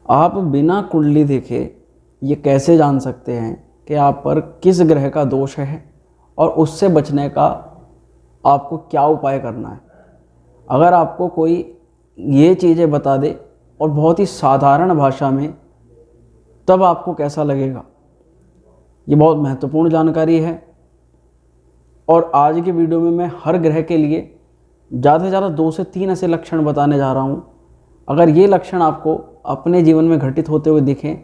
आप बिना कुंडली देखे ये कैसे जान सकते हैं कि आप पर किस ग्रह का दोष है और उससे बचने का आपको क्या उपाय करना है। अगर आपको कोई ये चीज़ें बता दे और बहुत ही साधारण भाषा में, तब आपको कैसा लगेगा। ये बहुत महत्वपूर्ण जानकारी है और आज की वीडियो में मैं हर ग्रह के लिए ज़्यादा से ज़्यादा 2 से 3 ऐसे लक्षण बताने जा रहा हूँ। अगर ये लक्षण आपको अपने जीवन में घटित होते हुए दिखें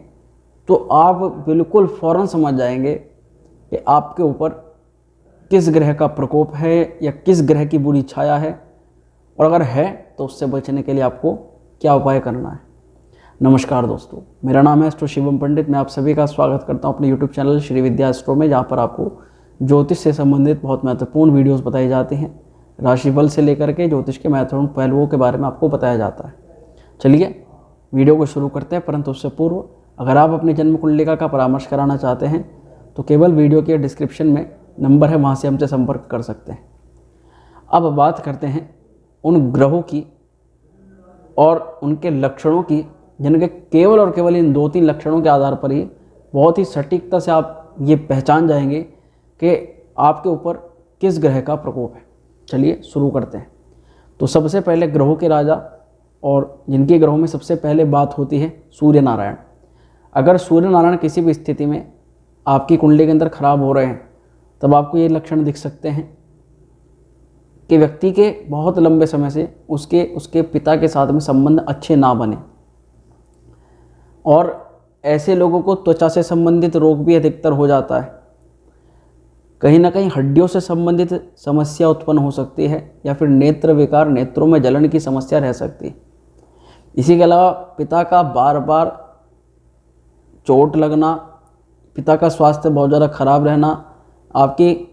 तो आप बिल्कुल फ़ौरन समझ जाएंगे कि आपके ऊपर किस ग्रह का प्रकोप है या किस ग्रह की बुरी छाया है, और अगर है तो उससे बचने के लिए आपको क्या उपाय करना है। नमस्कार दोस्तों, मेरा नाम है एस्ट्रो शिवम पंडित। मैं आप सभी का स्वागत करता हूं अपने यूट्यूब चैनल श्री विद्या एस्ट्रो में, जहां पर आपको ज्योतिष से संबंधित बहुत महत्वपूर्ण वीडियोस बताई जाती हैं। राशिफल से लेकर के ज्योतिष के महत्वपूर्ण पहलुओं के बारे में आपको बताया जाता है। चलिए वीडियो को शुरू करते हैं, परंतु उससे पूर्व अगर आप अपनी जन्म कुंडलिका का परामर्श कराना चाहते हैं तो केवल वीडियो के डिस्क्रिप्शन में नंबर है, वहाँ से हमसे संपर्क कर सकते हैं। अब बात करते हैं उन ग्रहों की और उनके लक्षणों की जिनके केवल और केवल इन 2-3 लक्षणों के आधार पर ही बहुत ही सटीकता से आप ये पहचान जाएंगे कि आपके ऊपर किस ग्रह का प्रकोप है। चलिए शुरू करते हैं। तो सबसे पहले ग्रहों के राजा और जिनके ग्रहों में सबसे पहले बात होती है सूर्य नारायण। अगर सूर्य नारायण किसी भी स्थिति में आपकी कुंडली के अंदर खराब हो रहे हैं तब आपको ये लक्षण दिख सकते हैं कि व्यक्ति के बहुत लंबे समय से उसके पिता के साथ में संबंध अच्छे ना बने, और ऐसे लोगों को त्वचा से संबंधित रोग भी अधिकतर हो जाता है। कहीं ना कहीं हड्डियों से संबंधित समस्या उत्पन्न हो सकती है, या फिर नेत्र विकार, नेत्रों में जलन की समस्या रह सकती है। इसी के अलावा पिता का बार बार चोट लगना, पिता का स्वास्थ्य बहुत ज़्यादा खराब रहना आपकी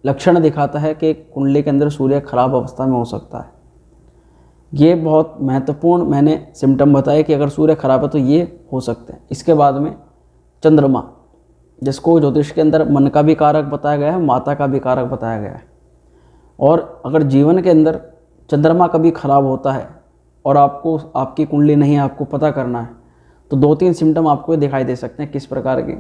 लक्षण दिखाता है कि कुंडली के अंदर सूर्य खराब अवस्था में हो सकता है। ये बहुत महत्वपूर्ण मैंने सिम्टम बताए कि अगर सूर्य खराब है तो ये हो सकते हैं। इसके बाद में चंद्रमा, जिसको ज्योतिष के अंदर मन का भी कारक बताया गया है, माता का भी कारक बताया गया है। और अगर जीवन के अंदर चंद्रमा कभी खराब होता है और आपको आपकी कुंडली नहीं है, आपको पता करना है, तो 2-3 सिम्टम आपको दिखाई दे सकते हैं। किस प्रकार के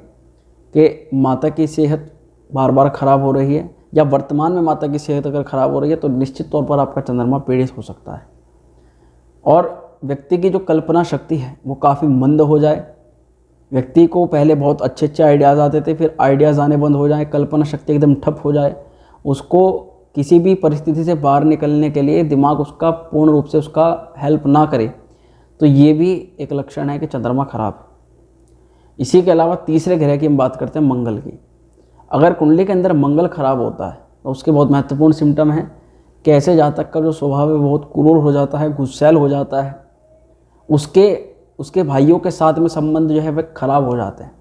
कि माता की सेहत बार बार खराब हो रही है, या वर्तमान में माता की सेहत अगर खराब हो रही है तो निश्चित तौर पर आपका चंद्रमा पीड़ित हो सकता है। और व्यक्ति की जो कल्पना शक्ति है वो काफ़ी मंद हो जाए। व्यक्ति को पहले बहुत अच्छे अच्छे आइडियाज़ आते थे, फिर आइडियाज़ आने बंद हो जाए, कल्पना शक्ति एकदम ठप हो जाए। उसको किसी भी परिस्थिति से बाहर निकलने के लिए दिमाग उसका पूर्ण रूप से उसका हेल्प ना करे, तो ये भी एक लक्षण है कि चंद्रमा खराब है। इसी के अलावा तीसरे ग्रह की हम बात करते हैं मंगल की। अगर कुंडली के अंदर मंगल खराब होता है तो उसके बहुत महत्वपूर्ण सिम्टम हैं कि ऐसे जातक का जो स्वभाव है बहुत क्रूर हो जाता है, गुस्सैल हो जाता है। उसके भाइयों के साथ में संबंध जो है वह खराब हो जाते हैं,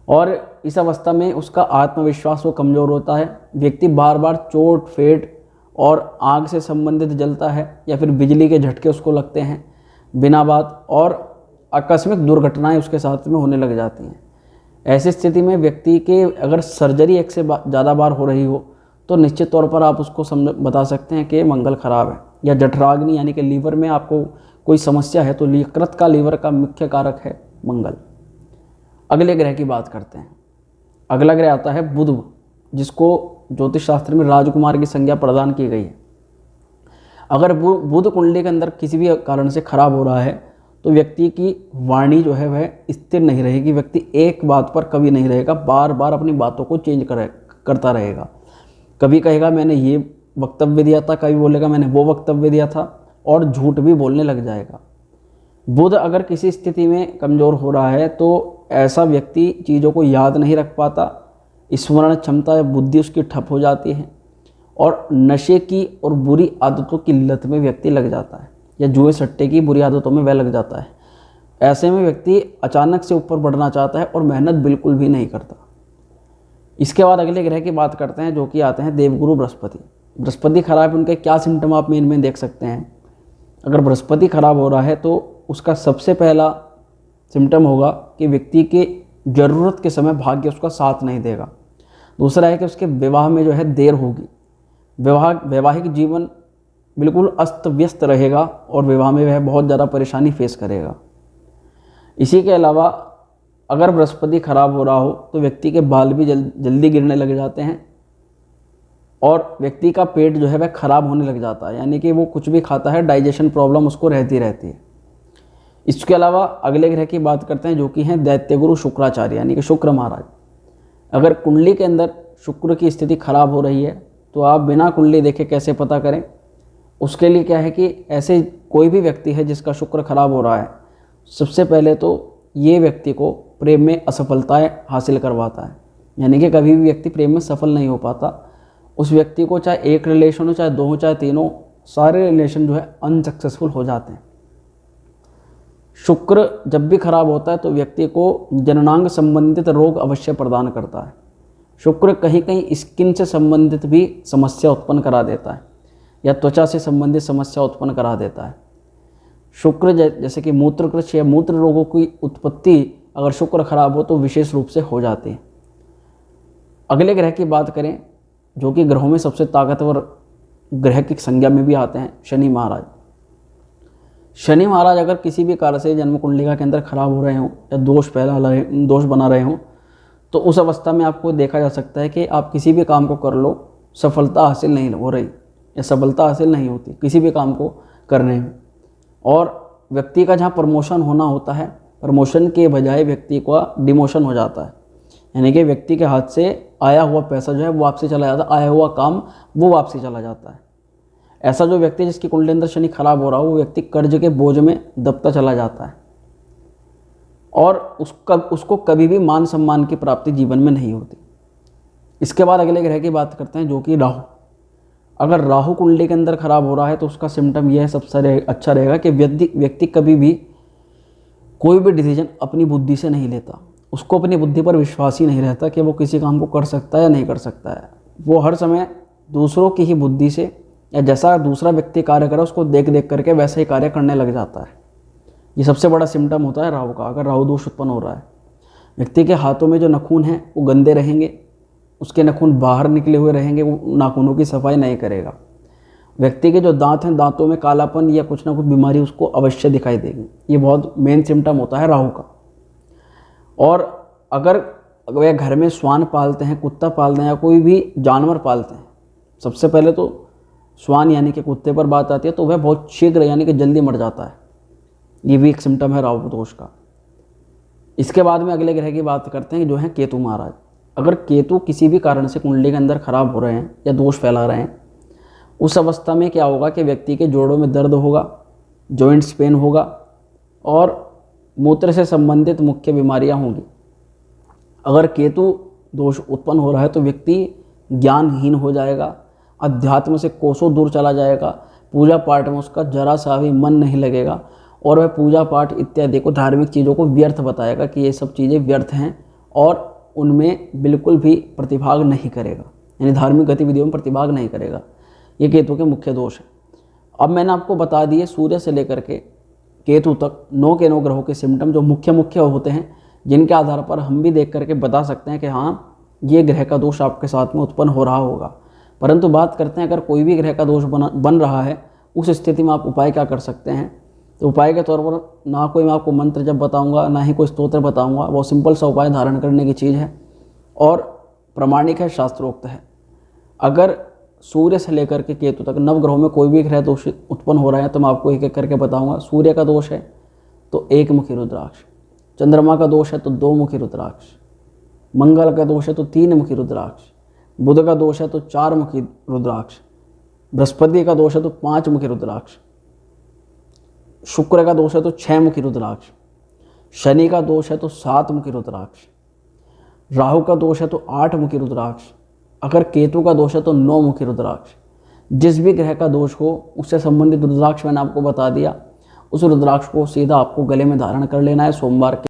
और इस अवस्था में उसका आत्मविश्वास वो कमज़ोर होता है। व्यक्ति बार बार चोट फेट और आग से संबंधित जलता है, या फिर बिजली के झटके उसको लगते हैं बिना बात, और आकस्मिक दुर्घटनाएं उसके साथ में होने लग जाती हैं। ऐसी स्थिति में व्यक्ति के अगर सर्जरी एक से ज़्यादा बार हो रही हो तो निश्चित तौर पर आप उसको बता सकते हैं कि मंगल खराब है। या जठराग्नि यानी कि लीवर में आपको कोई समस्या है तो यकृत का लीवर का मुख्य कारक है मंगल। अगले ग्रह की बात करते हैं। अगला ग्रह आता है बुध, जिसको ज्योतिष शास्त्र में राजकुमार की संज्ञा प्रदान की गई है। अगर बुध कुंडली के अंदर किसी भी कारण से खराब हो रहा है तो व्यक्ति की वाणी जो है वह स्थिर नहीं रहेगी। व्यक्ति एक बात पर कभी नहीं रहेगा, बार बार अपनी बातों को चेंज करता रहेगा। कभी कहेगा मैंने ये वक्तव्य दिया था, कभी बोलेगा मैंने वो वक्तव्य दिया था, और झूठ भी बोलने लग जाएगा। बुध अगर किसी स्थिति में कमज़ोर हो रहा है तो ऐसा व्यक्ति चीज़ों को याद नहीं रख पाता, स्मरण क्षमता या बुद्धि उसकी ठप हो जाती है, और नशे की और बुरी आदतों की लत में व्यक्ति लग जाता है, या जुए सट्टे की बुरी आदतों में वह लग जाता है। ऐसे में व्यक्ति अचानक से ऊपर बढ़ना चाहता है और मेहनत बिल्कुल भी नहीं करता। इसके बाद अगले ग्रह की बात करते हैं, जो कि आते हैं देवगुरु बृहस्पति। बृहस्पति खराब है, उनके क्या सिम्टम आप मेन देख सकते हैं। अगर बृहस्पति खराब हो रहा है तो उसका सबसे पहला सिम्टम होगा कि व्यक्ति के ज़रूरत के समय भाग्य उसका साथ नहीं देगा। दूसरा है कि उसके विवाह में जो है देर होगी, वैवाहिक जीवन बिल्कुल अस्त व्यस्त रहेगा और विवाह में वह बहुत ज़्यादा परेशानी फेस करेगा। इसी के अलावा अगर बृहस्पति खराब हो रहा हो तो व्यक्ति के बाल भी जल्दी गिरने लग जाते हैं और व्यक्ति का पेट जो है वह खराब होने लग जाता है, यानी कि वो कुछ भी खाता है डाइजेशन प्रॉब्लम उसको रहती रहती है। इसके अलावा अगले ग्रह की बात करते हैं जो कि हैं दैत्यगुरु शुक्राचार्य यानी कि शुक्र महाराज। अगर कुंडली के अंदर शुक्र की स्थिति खराब हो रही है तो आप बिना कुंडली देखे कैसे पता करें? उसके लिए क्या है कि ऐसे कोई भी व्यक्ति है जिसका शुक्र खराब हो रहा है, सबसे पहले तो ये व्यक्ति को प्रेम में असफलताएं हासिल करवाता है, यानी कि कभी भी व्यक्ति प्रेम में सफल नहीं हो पाता। उस व्यक्ति को चाहे एक रिलेशन हो, चाहे दो हो, चाहे तीनों, सारे रिलेशन जो है अनसक्सेसफुल हो जाते हैं। शुक्र जब भी खराब होता है तो व्यक्ति को जननांग संबंधित रोग अवश्य प्रदान करता है। शुक्र कहीं कहीं स्किन से संबंधित भी समस्या उत्पन्न करा देता है या त्वचा से संबंधित समस्या उत्पन्न करा देता है। शुक्र जैसे कि मूत्रकृष या मूत्र रोगों की उत्पत्ति अगर शुक्र खराब हो तो विशेष रूप से हो जाती है। अगले ग्रह की बात करें जो कि ग्रहों में सबसे ताकतवर ग्रह की संज्ञा में भी आते हैं, शनि महाराज। शनि महाराज अगर किसी भी कारण से जन्म कुंडलिका के अंदर खराब हो रहे हों या दोष बना रहे हों तो उस अवस्था में आपको देखा जा सकता है कि आप किसी भी काम को कर लो, सफलता हासिल नहीं हो रही या सफलता हासिल नहीं होती किसी भी काम को करने में। और व्यक्ति का जहाँ प्रमोशन होना होता है, प्रमोशन के बजाय व्यक्ति का डिमोशन हो जाता है, यानी कि व्यक्ति के हाथ से आया हुआ पैसा जो है वो वापसी चला जाता है, आया हुआ काम वो वापसी चला जाता है। ऐसा जो व्यक्ति जिसकी कुंडली अंदर शनि खराब हो रहा हो वो व्यक्ति कर्ज के बोझ में दबता चला जाता है और उसको कभी भी मान सम्मान की प्राप्ति जीवन में नहीं होती। इसके बाद अगले ग्रह की बात करते हैं जो कि राहु। अगर राहु कुंडली के अंदर खराब हो रहा है तो उसका सिम्टम यह है, सबसे अच्छा रहेगा कि व्यक्ति कभी भी कोई भी डिसीजन अपनी बुद्धि से नहीं लेता, उसको अपनी बुद्धि पर विश्वास ही नहीं रहता कि वो किसी काम को कर सकता है या नहीं कर सकता है। वो हर समय दूसरों की ही बुद्धि से या जैसा दूसरा व्यक्ति कार्य करे उसको देख देख करके वैसा ही कार्य करने लग जाता है। ये सबसे बड़ा सिम्टम होता है राहु का। अगर राहु दोष उत्पन्न हो रहा है, व्यक्ति के हाथों में जो नाखून हैं वो गंदे रहेंगे, उसके नाखून बाहर निकले हुए रहेंगे, वो नाखूनों की सफाई नहीं करेगा। व्यक्ति के जो दांत हैं, दांतों में कालापन या कुछ ना कुछ बीमारी उसको अवश्य दिखाई देगी। ये बहुत मेन सिम्टम होता है राहु का। और अगर वह घर में श्वान पालते हैं, कुत्ता पालते हैं या कोई भी जानवर पालते हैं, सबसे पहले तो श्वान यानी कि कुत्ते पर बात आती है तो वह बहुत शीघ्र यानी कि जल्दी मर जाता है। ये भी एक सिम्टम है राहु दोष का। इसके बाद में अगले ग्रह की बात करते हैं जो है केतु महाराज। अगर केतु किसी भी कारण से कुंडली के अंदर खराब हो रहे हैं या दोष फैला रहे हैं, उस अवस्था में क्या होगा कि व्यक्ति के जोड़ों में दर्द होगा, जॉइंट्स पेन होगा और मूत्र से संबंधित मुख्य बीमारियां होंगी। अगर केतु दोष उत्पन्न हो रहा है तो व्यक्ति ज्ञानहीन हो जाएगा, अध्यात्म से कोसों दूर चला जाएगा, पूजा पाठ में उसका जरा सा भी मन नहीं लगेगा और वह पूजा पाठ इत्यादि को, धार्मिक चीज़ों को व्यर्थ बताएगा कि ये सब चीज़ें व्यर्थ हैं और उनमें बिल्कुल भी प्रतिभाग नहीं करेगा, यानी धार्मिक गतिविधियों में प्रतिभाग नहीं करेगा। ये केतु के मुख्य दोष हैं। अब मैंने आपको बता दिए सूर्य से लेकर के केतु तक 9 के 9 ग्रहों के सिम्टम जो मुख्य होते हैं, जिनके आधार पर हम भी देख करके बता सकते हैं कि हाँ ये ग्रह का दोष आपके साथ में उत्पन्न हो रहा होगा। परंतु बात करते हैं अगर कोई भी ग्रह का दोष बन रहा है, उस स्थिति में आप उपाय क्या कर सकते हैं। तो उपाय के तौर पर ना कोई मैं आपको मंत्र जब बताऊंगा, ना ही कोई स्तोत्र बताऊंगा। वो सिंपल सा उपाय धारण करने की चीज़ है और प्रमाणिक है, शास्त्रोक्त है। अगर सूर्य से लेकर के केतु तक 9 ग्रहों में कोई भी ग्रह दोष उत्पन्न हो रहा है तो मैं आपको एक एक करके बताऊंगा। सूर्य का दोष है तो 1 मुखी रुद्राक्ष, चंद्रमा का दोष है तो 2 मुखी रुद्राक्ष, मंगल का दोष है तो 3 मुखी रुद्राक्ष, बुध का दोष है तो 4 मुखी रुद्राक्ष, बृहस्पति का दोष है तो 5 मुखी रुद्राक्ष, शुक्र का दोष है तो 6 मुखी रुद्राक्ष, शनि का दोष है तो 7 मुखी रुद्राक्ष, राहु का दोष है तो 8 मुखी रुद्राक्ष, अगर केतु का दोष है तो 9 मुखी रुद्राक्ष। जिस भी ग्रह का दोष हो उससे संबंधित रुद्राक्ष मैंने आपको बता दिया। उस रुद्राक्ष को सीधा आपको गले में धारण कर लेना है सोमवार के